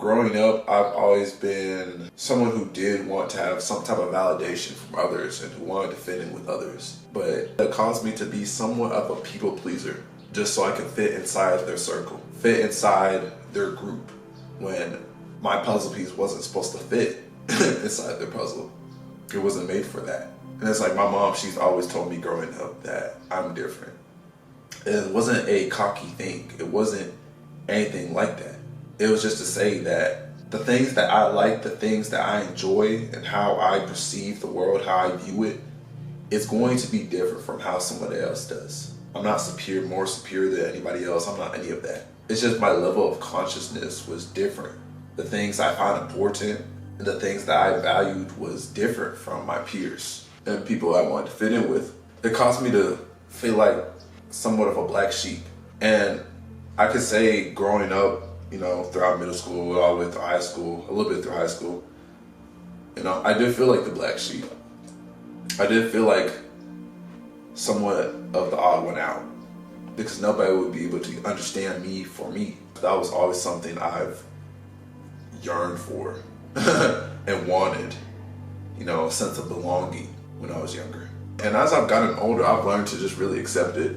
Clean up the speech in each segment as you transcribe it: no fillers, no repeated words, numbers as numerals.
Growing up, I've always been someone who did want to have some type of validation from others and who wanted to fit in with others. But it caused me to be somewhat of a people pleaser, just so I could fit inside their circle, fit inside their group, when my puzzle piece wasn't supposed to fit inside their puzzle. It wasn't made for that. And it's like my mom, she's always told me growing up that I'm different. It wasn't a cocky thing. It wasn't anything like that. It was just to say that the things that I like, the things that I enjoy, and how I perceive the world, how I view it, it's going to be different from how somebody else does. I'm not more superior than anybody else. I'm not any of that. It's just my level of consciousness was different. The things I found important and the things that I valued was different from my peers and people I wanted to fit in with. It caused me to feel like somewhat of a black sheep. And I could say growing up, throughout middle school, all the way through high school, a little bit through high school, I did feel like the black sheep. I did feel like somewhat of the odd one out because nobody would be able to understand me for me. That was always something I've yearned for and wanted, a sense of belonging when I was younger. And as I've gotten older, I've learned to just really accept it.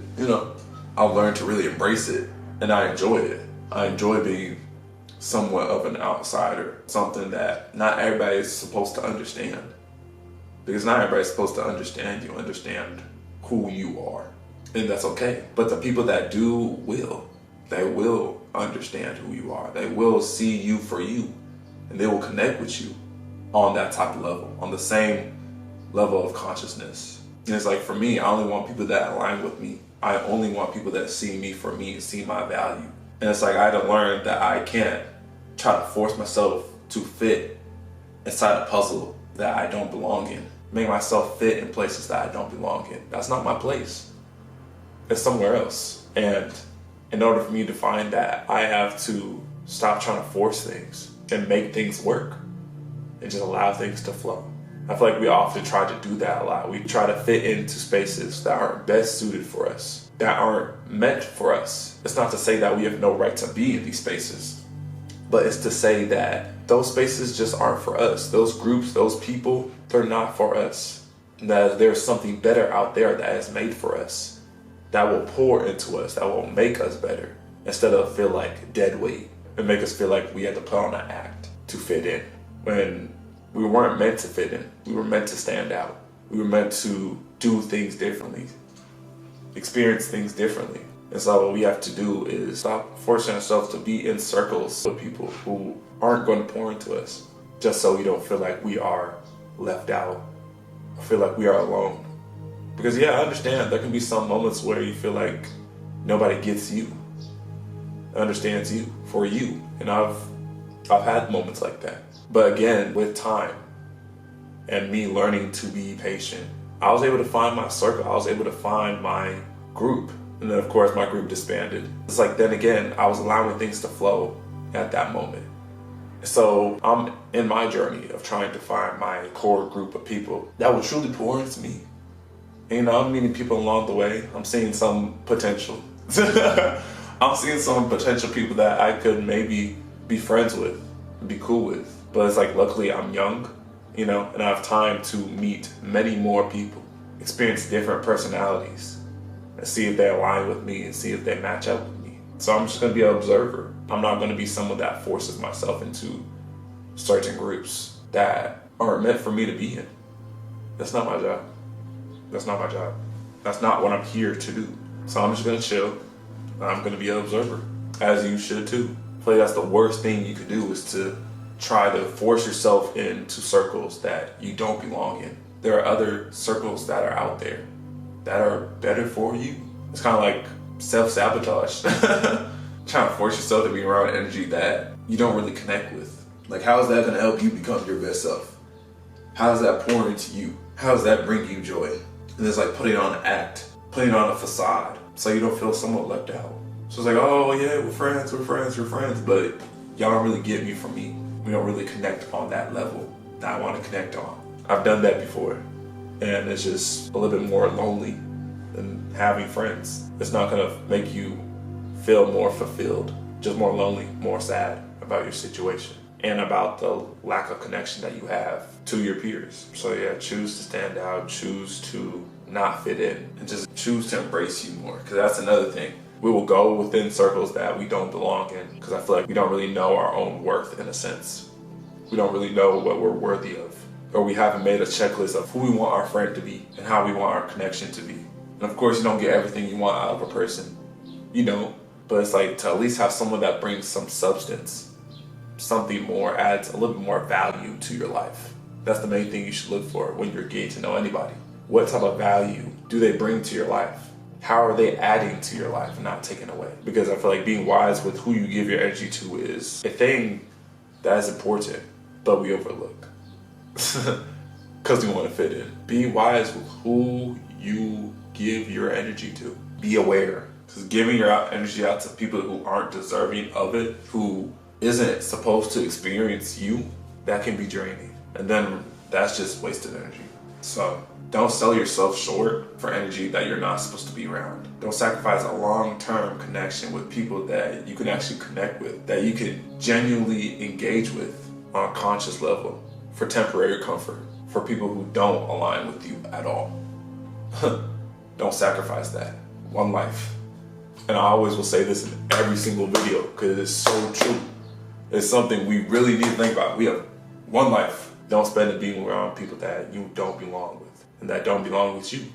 I've learned to really embrace it, and I enjoy it. I enjoy being somewhat of an outsider, something that not everybody is supposed to understand. Because not everybody's supposed to understand who you are, and that's okay. But the people that do they will understand who you are. They will see you for you, and they will connect with you on that type of level, on the same level of consciousness. And it's like, for me, I only want people that align with me. I only want people that see me for me and see my value. And it's like I had to learn that I can't try to force myself to fit inside a puzzle that I don't belong in. Make myself fit in places that I don't belong in. That's not my place. It's somewhere else. And in order for me to find that, I have to stop trying to force things and make things work and just allow things to flow. I feel like we often try to do that a lot. We try to fit into spaces that aren't best suited for us, that aren't meant for us. It's not to say that we have no right to be in these spaces, but it's to say that those spaces just aren't for us. Those groups, those people, they're not for us. That there's something better out there that is made for us, that will pour into us, that will make us better, instead of feel like dead weight and make us feel like we had to put on an act to fit in, when we weren't meant to fit in. We were meant to stand out. We were meant to do things differently, experience things differently. And so what we have to do is stop forcing ourselves to be in circles with people who aren't going to pour into us, just so we don't feel like we are left out, or feel like we are alone. Because I understand there can be some moments where you feel like nobody gets you, understands you for you. And I've had moments like that. But again, with time and me learning to be patient, I was able to find my circle. I was able to find my group. And then of course my group disbanded. It's like, then again, I was allowing things to flow at that moment. So I'm in my journey of trying to find my core group of people that will truly pour into me. And, I'm meeting people along the way. I'm seeing some potential. I'm seeing some potential people that I could maybe be friends with, be cool with. But it's like, luckily I'm young, and I have time to meet many more people, experience different personalities, and see if they align with me and see if they match up with me. So I'm just going to be an observer. I'm not going to be someone that forces myself into certain groups that aren't meant for me to be in. That's not my job. That's not my job. That's not what I'm here to do. So I'm just going to chill. I'm going to be an observer, as you should too. I feel like that's the worst thing you could do, is to try to force yourself into circles that you don't belong in. There are other circles that are out there that are better for you. It's kind of like self-sabotage. Trying to force yourself to be around energy that you don't really connect with. Like, how is that going to help you become your best self? How does that pour into you? How does that bring you joy? And it's like putting on an act, putting on a facade, so you don't feel somewhat left out. So it's like, oh yeah, we're friends, but y'all don't really get me from me. We don't really connect on that level that I want to connect on. I've done that before, and it's just a little bit more lonely than having friends. It's not gonna make you feel more fulfilled, just more lonely, more sad, about your situation and about the lack of connection that you have to your peers. So yeah, choose to stand out, choose to not fit in, and just choose to embrace you more, because that's another thing. We will go within circles that we don't belong in, because I feel like we don't really know our own worth in a sense. We don't really know what we're worthy of, or we haven't made a checklist of who we want our friend to be and how we want our connection to be. And of course, you don't get everything you want out of a person, you don't, but it's like to at least have someone that brings some substance, something more, adds a little bit more value to your life. That's the main thing you should look for when you're getting to know anybody. What type of value do they bring to your life? How are they adding to your life and not taking away? Because I feel like being wise with who you give your energy to is a thing that is important, but we overlook because we want to fit in. Be wise with who you give your energy to. Be aware, because giving your energy out to people who aren't deserving of it, who isn't supposed to experience you, that can be draining. And then that's just wasted energy. So don't sell yourself short for energy that you're not supposed to be around. Don't sacrifice a long-term connection with people that you can actually connect with, that you can genuinely engage with on a conscious level for temporary comfort, for people who don't align with you at all. Don't sacrifice that. One life. And I always will say this in every single video because it's so true. It's something we really need to think about. We have one life. Don't spend it being around people that you don't belong with and that don't belong with you.